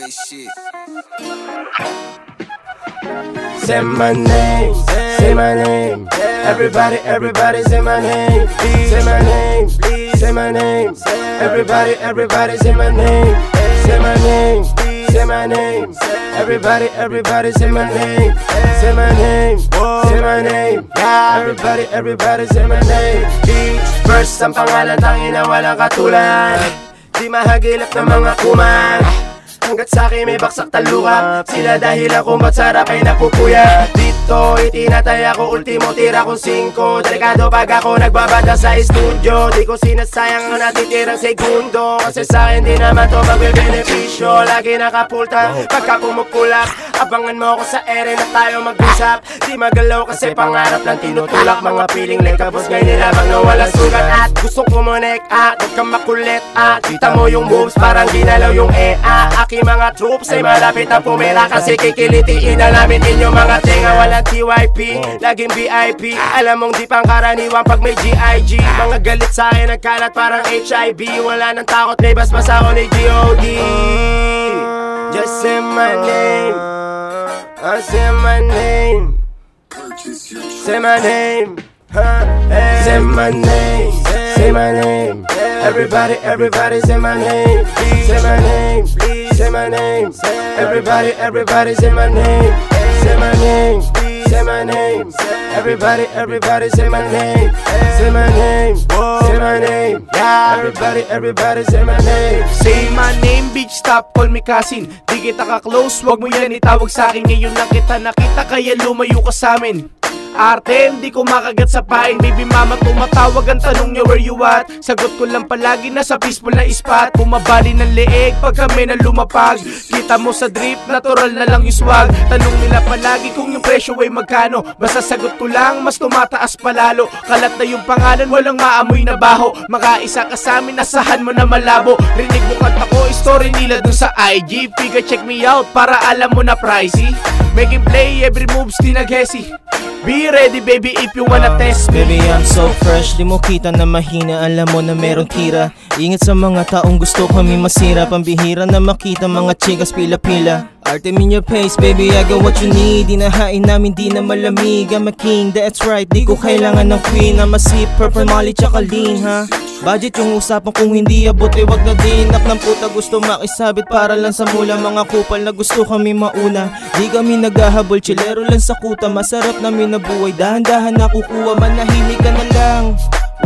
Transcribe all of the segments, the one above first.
this shit. Say my name, say my name. Everybody, everybody say my name. Say my name, say my name. Everybody, everybody say my name. Say my name, say my name. Everybody, everybody say my name. Say my name, say my name. Everybody, everybody say my name. First ang pangalan, tangin na walang katulad. Di mahagilap ng mga kuman. Hanggat sa'kin may baksak taluka. Sila dahilan kung ba't sarap ay napupuya. Dito itinatay ako, ultimo tira kong 5. Delikado pag ako nagbabanda sa studio. Di ko sinasayang ang natitirang segundo. Kasi sa'kin di naman to magbe-benepisyo. Lagi nakapulta pagka pumukulak. Abangan mo ako sa ere na tayo mag-usap. Di magalaw kasi pangarap lang tinutulak. Mga piling lekabos ngayon nilabang na walang sugat. At gustong kumonek at huwag kang makulit. At kita mo yung moves parang ginalaw yung aking mga troops ay malapit na pumila. Kasi kikilitiin na namin inyong mga tenga. Walang TYP, laging VIP. Alam mong di pang karaniwan pag may GIG. Mga galit sa'kin nagkalat parang HIV. Wala nang takot, may basbas ako ni G.O.D. Just say my name, I say my name. Say my name, say my name, say my name. Everybody, everybody say my name. Say my name, say my name. Everybody, everybody say my name. Say my name, say my name. Everybody, everybody say my name. Say my name, say my name. Everybody, everybody say my name. Say my name, bitch, stop, call me cousin. Di kita ka-close, wag mo yan itawag sa'kin. Ngayon lang kita nakita, kaya lumayo ka sa'min. Arte, hindi ko makagat sa pain. Baby mama, tumatawag ang tanong niya, where you at? Sagot ko lang palagi, nasa peaceful na spot. Bumabali ng leeg pag kami na lumapag. Kita mo sa drip, natural na lang yung swag. Tanong nila palagi kung yung presyo ay magkano. Basta sagot ko lang, mas tumataas palalo. Kalat na yung pangalan, walang maamoy na baho. Makaisa ka sa amin, nasahan mo na malabo. Rinig mo kanta ko, story nila dun sa IG. Figure check me out, para alam mo na pricey. Making play, every moves di naghesi. Be ready baby if you wanna test me. Baby I'm so fresh, di mo kita na mahina. Alam mo na merong tira. Ingat sa mga taong gusto kami masira. Pambihira na makita mga chikas pila-pila. Artem in your pace, baby, I got what you need. Dinahain namin, di na malamig. I'm a king, that's right, di ko kailangan ng queen. I'm a sip, purple molly, tsaka lean, ha? Budget yung usapan, kung hindi abot, eh wag na din. Nak ng puta gusto makisabit para lang sa mula. Mga kupal na gusto kami mauna. Di kami naghahabol, chilero lang sa kuta. Masarap namin na buhay, dahan-dahan nakukuha. Manahimik ka na lang.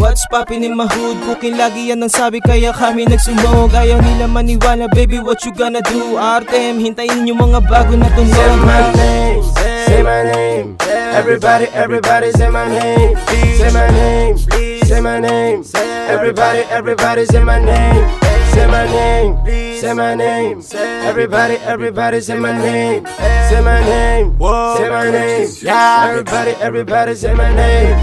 What's poppin' in my hood? Cooking lagi yan ang sabi kaya kami nagsunog. Ayaw nila maniwala, baby, what you gonna do? Artem, hintayin yung mga bago na tunog. Say my name, say my name. Everybody, everybody say my name. Say my name, say my name. Everybody, everybody say my name. Say my name, say my name. Everybody, everybody say my name. Say my name, say my name. Everybody, everybody say my name.